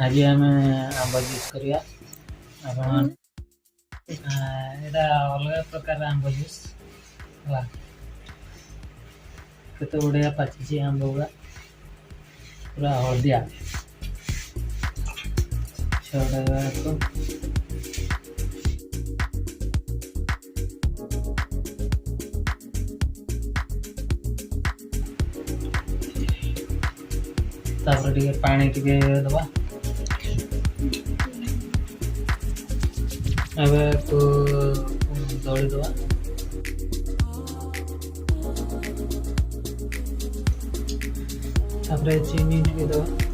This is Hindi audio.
आज आम आंब जूस करिया आपण एटा अलग प्रकार आंब जूस ला केते बढ़िया पाची आंब गुड़ा पूरा हलदिया छड़ा को तापर टिके पानी टिके दबा एबे को दौड़ी दबा तापर चीनी टिके दबा